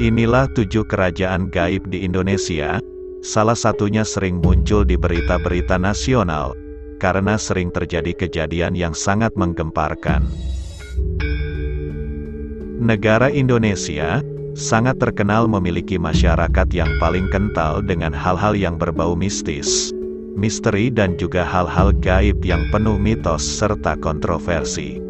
Inilah 7 kerajaan gaib di Indonesia. Salah satunya sering muncul di berita-berita nasional, karena sering terjadi kejadian yang sangat menggemparkan. Negara Indonesia sangat terkenal memiliki masyarakat yang paling kental dengan hal-hal yang berbau mistis, misteri dan juga hal-hal gaib yang penuh mitos serta kontroversi.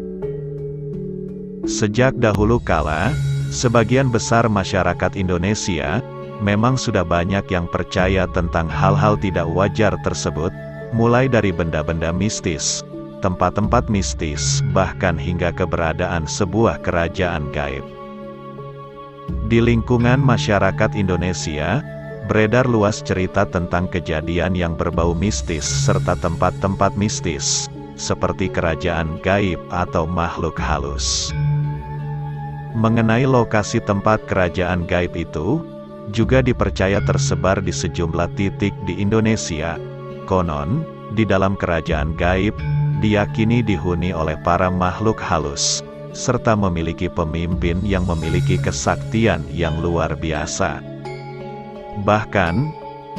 Sejak dahulu kala, sebagian besar masyarakat Indonesia memang sudah banyak yang percaya tentang hal-hal tidak wajar tersebut, mulai dari benda-benda mistis, tempat-tempat mistis, bahkan hingga keberadaan sebuah kerajaan gaib. Di lingkungan masyarakat Indonesia, beredar luas cerita tentang kejadian yang berbau mistis serta tempat-tempat mistis, seperti kerajaan gaib atau makhluk halus. Mengenai lokasi tempat kerajaan gaib itu, juga dipercaya tersebar di sejumlah titik di Indonesia. Konon, di dalam kerajaan gaib, diyakini dihuni oleh para makhluk halus, serta memiliki pemimpin yang memiliki kesaktian yang luar biasa. Bahkan,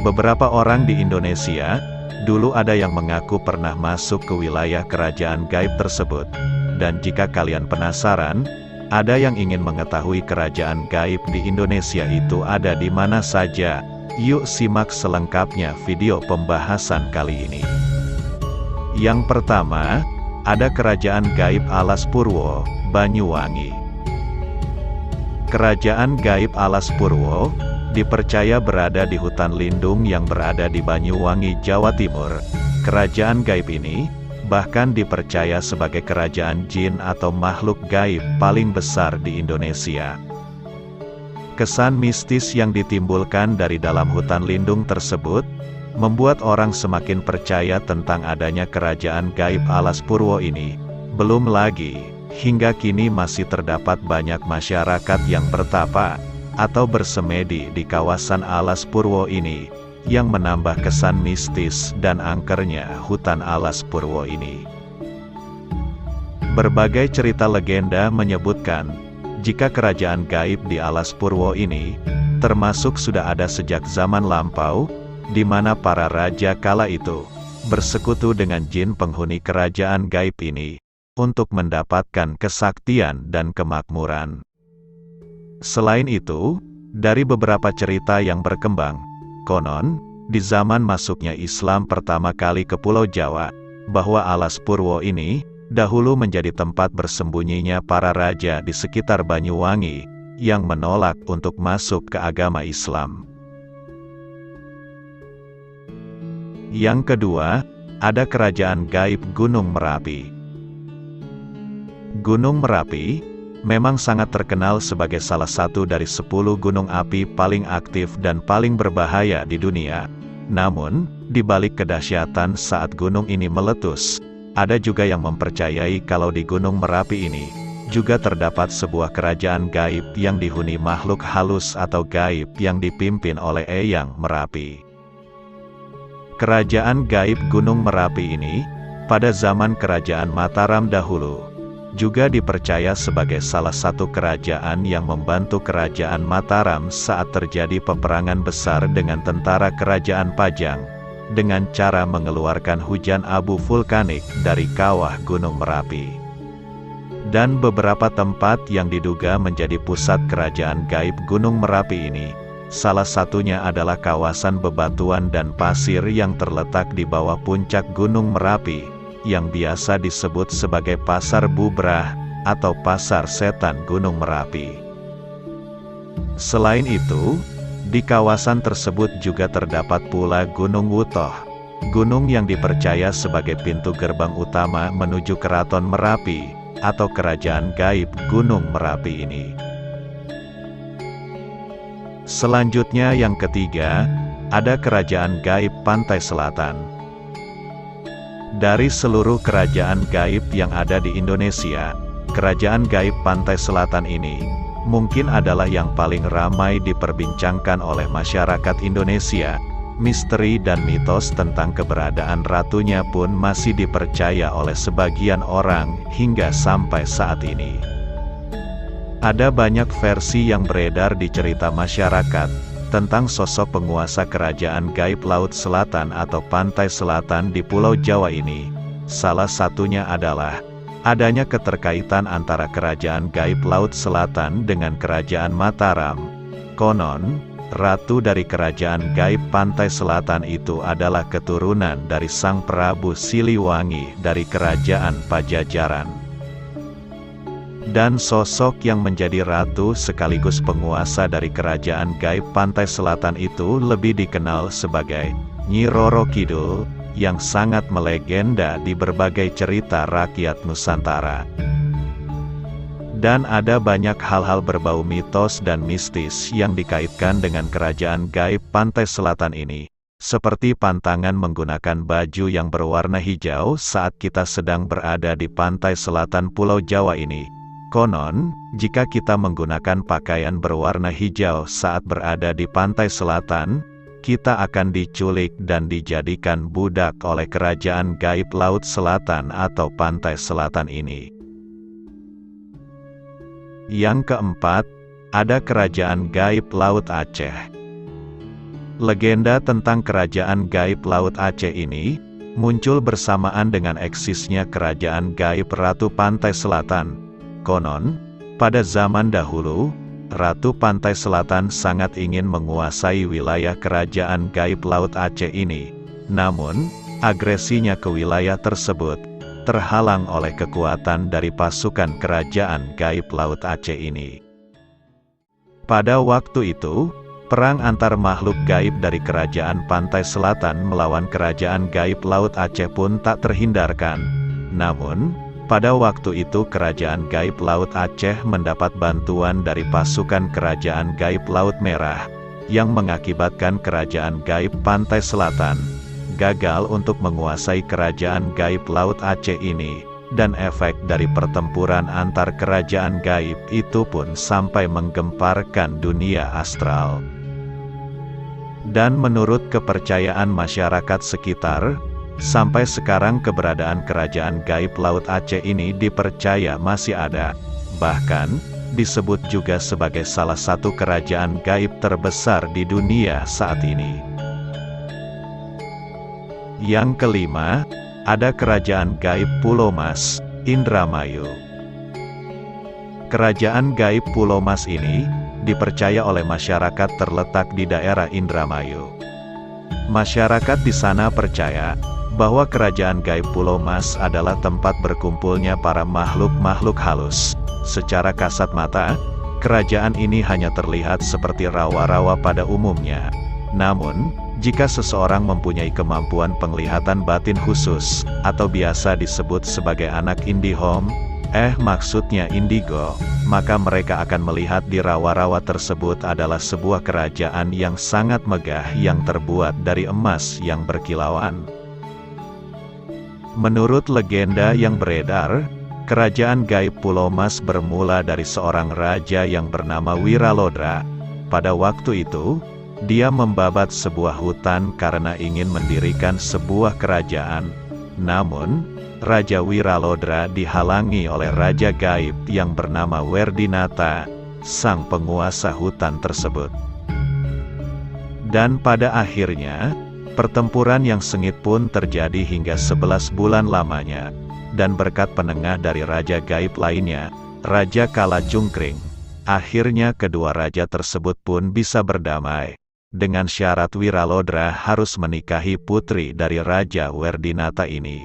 beberapa orang di Indonesia, dulu ada yang mengaku pernah masuk ke wilayah kerajaan gaib tersebut. Dan jika kalian penasaran, ada yang ingin mengetahui kerajaan gaib di Indonesia itu ada di mana saja, yuk simak selengkapnya video pembahasan kali ini. Yang pertama, ada kerajaan gaib Alas Purwo, Banyuwangi. Kerajaan gaib Alas Purwo dipercaya berada di hutan lindung yang berada di Banyuwangi, Jawa Timur. Kerajaan gaib ini bahkan dipercaya sebagai kerajaan jin atau makhluk gaib paling besar di Indonesia. Kesan mistis yang ditimbulkan dari dalam hutan lindung tersebut membuat orang semakin percaya tentang adanya kerajaan gaib Alas Purwo ini. Belum lagi, hingga kini masih terdapat banyak masyarakat yang bertapa atau bersemedi di kawasan Alas Purwo ini, yang menambah kesan mistis dan angkernya hutan Alas Purwo ini. Berbagai cerita legenda menyebutkan, jika kerajaan gaib di Alas Purwo ini, termasuk sudah ada sejak zaman lampau, di mana para raja kala itu bersekutu dengan jin penghuni kerajaan gaib ini, untuk mendapatkan kesaktian dan kemakmuran. Selain itu, dari beberapa cerita yang berkembang, konon, di zaman masuknya Islam pertama kali ke Pulau Jawa, bahwa Alas Purwo ini, dahulu menjadi tempat bersembunyinya para raja di sekitar Banyuwangi, yang menolak untuk masuk ke agama Islam. Yang kedua, ada kerajaan gaib Gunung Merapi. Gunung Merapi memang sangat terkenal sebagai salah satu dari 10 gunung api paling aktif dan paling berbahaya di dunia. Namun, di balik kedahsyatan saat gunung ini meletus, ada juga yang mempercayai kalau di Gunung Merapi ini, juga terdapat sebuah kerajaan gaib yang dihuni makhluk halus atau gaib yang dipimpin oleh Eyang Merapi. Kerajaan gaib Gunung Merapi ini, pada zaman Kerajaan Mataram dahulu, juga dipercaya sebagai salah satu kerajaan yang membantu Kerajaan Mataram saat terjadi peperangan besar dengan tentara Kerajaan Pajang, dengan cara mengeluarkan hujan abu vulkanik dari kawah Gunung Merapi. Dan beberapa tempat yang diduga menjadi pusat kerajaan gaib Gunung Merapi ini, salah satunya adalah kawasan bebatuan dan pasir yang terletak di bawah puncak Gunung Merapi, yang biasa disebut sebagai Pasar Bubrah, atau Pasar Setan Gunung Merapi. Selain itu, di kawasan tersebut juga terdapat pula Gunung Wutoh, gunung yang dipercaya sebagai pintu gerbang utama menuju Keraton Merapi, atau kerajaan gaib Gunung Merapi ini. Selanjutnya yang ketiga, ada kerajaan gaib Pantai Selatan. Dari seluruh kerajaan gaib yang ada di Indonesia, kerajaan gaib Pantai Selatan ini mungkin adalah yang paling ramai diperbincangkan oleh masyarakat Indonesia. Misteri dan mitos tentang keberadaan ratunya pun masih dipercaya oleh sebagian orang hingga sampai saat ini. Ada banyak versi yang beredar di cerita masyarakat tentang sosok penguasa kerajaan gaib Laut Selatan atau Pantai Selatan di Pulau Jawa ini. Salah satunya adalah adanya keterkaitan antara kerajaan gaib Laut Selatan dengan kerajaan Mataram. Konon, ratu dari kerajaan gaib Pantai Selatan itu adalah keturunan dari Sang Prabu Siliwangi dari kerajaan Pajajaran. Dan sosok yang menjadi ratu sekaligus penguasa dari kerajaan gaib Pantai Selatan itu lebih dikenal sebagai Nyi Roro Kidul, yang sangat melegenda di berbagai cerita rakyat Nusantara. Dan ada banyak hal-hal berbau mitos dan mistis yang dikaitkan dengan kerajaan gaib Pantai Selatan ini, seperti pantangan menggunakan baju yang berwarna hijau saat kita sedang berada di pantai selatan Pulau Jawa ini. Konon, jika kita menggunakan pakaian berwarna hijau saat berada di pantai selatan, kita akan diculik dan dijadikan budak oleh kerajaan gaib Laut Selatan atau Pantai Selatan ini. Yang keempat, ada kerajaan gaib Laut Aceh. Legenda tentang kerajaan gaib Laut Aceh ini muncul bersamaan dengan eksisnya kerajaan gaib Ratu Pantai Selatan. Konon, pada zaman dahulu, Ratu Pantai Selatan sangat ingin menguasai wilayah kerajaan gaib Laut Aceh ini. Namun, agresinya ke wilayah tersebut terhalang oleh kekuatan dari pasukan kerajaan gaib Laut Aceh ini. Pada waktu itu, perang antar makhluk gaib dari kerajaan Pantai Selatan melawan kerajaan gaib Laut Aceh pun tak terhindarkan. Namun, pada waktu itu kerajaan gaib Laut Aceh mendapat bantuan dari pasukan kerajaan gaib Laut Merah, yang mengakibatkan kerajaan gaib Pantai Selatan gagal untuk menguasai kerajaan gaib Laut Aceh ini, dan efek dari pertempuran antar kerajaan gaib itu pun sampai menggemparkan dunia astral. Dan menurut kepercayaan masyarakat sekitar, sampai sekarang keberadaan kerajaan gaib Laut Aceh ini dipercaya masih ada. Bahkan, disebut juga sebagai salah satu kerajaan gaib terbesar di dunia saat ini. Yang kelima, ada kerajaan gaib Pulau Mas, Indramayu. Kerajaan gaib Pulau Mas ini dipercaya oleh masyarakat terletak di daerah Indramayu. Masyarakat di sana percaya bahwa kerajaan gaib Pulau Mas adalah tempat berkumpulnya para makhluk-makhluk halus. Secara kasat mata, kerajaan ini hanya terlihat seperti rawa-rawa pada umumnya. Namun, jika seseorang mempunyai kemampuan penglihatan batin khusus, atau biasa disebut sebagai anak IndiHome, maksudnya indigo, maka mereka akan melihat di rawa-rawa tersebut adalah sebuah kerajaan yang sangat megah yang terbuat dari emas yang berkilauan. Menurut legenda yang beredar, kerajaan gaib Pulau Mas bermula dari seorang raja yang bernama Wiralodra. Pada waktu itu, dia membabat sebuah hutan karena ingin mendirikan sebuah kerajaan. Namun, Raja Wiralodra dihalangi oleh raja gaib yang bernama Werdinata, sang penguasa hutan tersebut. Dan pada akhirnya, pertempuran yang sengit pun terjadi hingga 11 bulan lamanya, dan berkat penengah dari raja gaib lainnya, Raja Kalajungkring, akhirnya kedua raja tersebut pun bisa berdamai, dengan syarat Wiralodra harus menikahi putri dari Raja Werdinata ini.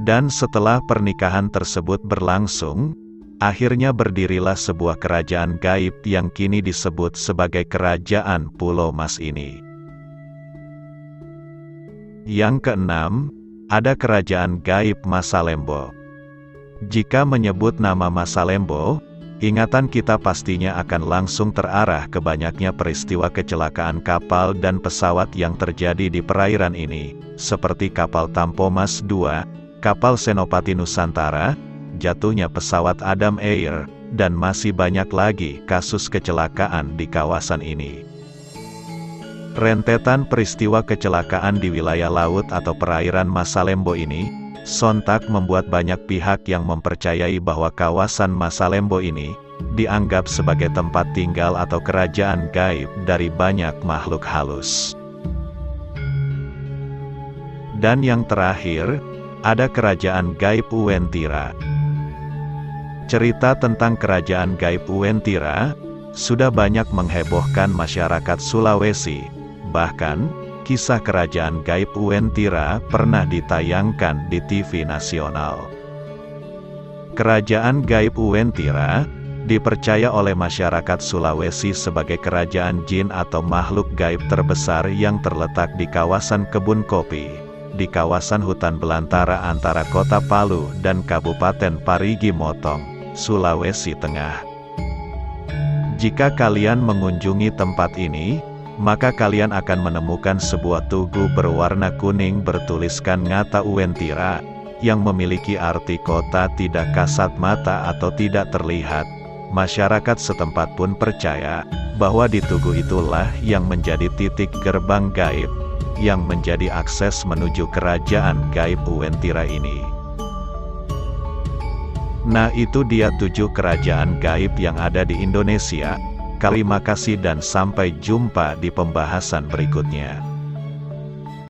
Dan setelah pernikahan tersebut berlangsung, akhirnya berdirilah sebuah kerajaan gaib yang kini disebut sebagai Kerajaan Pulau Mas ini. Yang keenam, ada kerajaan gaib Masalembo. Jika menyebut nama Masalembo, ingatan kita pastinya akan langsung terarah ke banyaknya peristiwa kecelakaan kapal dan pesawat yang terjadi di perairan ini, seperti kapal Tampomas II, kapal Senopati Nusantara, jatuhnya pesawat Adam Air, dan masih banyak lagi kasus kecelakaan di kawasan ini. Rentetan peristiwa kecelakaan di wilayah laut atau perairan Masalembo ini sontak membuat banyak pihak yang mempercayai bahwa kawasan Masalembo ini dianggap sebagai tempat tinggal atau kerajaan gaib dari banyak makhluk halus. Dan yang terakhir, ada kerajaan gaib Uwentira. Cerita tentang kerajaan gaib Uwentira sudah banyak menghebohkan masyarakat Sulawesi. Bahkan, kisah kerajaan gaib Uwentira pernah ditayangkan di TV nasional. Kerajaan gaib Uwentira dipercaya oleh masyarakat Sulawesi sebagai kerajaan jin atau makhluk gaib terbesar yang terletak di kawasan kebun kopi, di kawasan hutan belantara antara kota Palu dan Kabupaten Parigi Motong, Sulawesi Tengah. Jika kalian mengunjungi tempat ini, maka kalian akan menemukan sebuah tugu berwarna kuning bertuliskan ngata Uwentira, yang memiliki arti kota tidak kasat mata atau tidak terlihat. Masyarakat setempat pun percaya bahwa di tugu itulah yang menjadi titik gerbang gaib, yang menjadi akses menuju kerajaan gaib Uwentira ini. Nah, itu dia 7 kerajaan gaib yang ada di Indonesia. Terima kasih dan sampai jumpa di pembahasan berikutnya.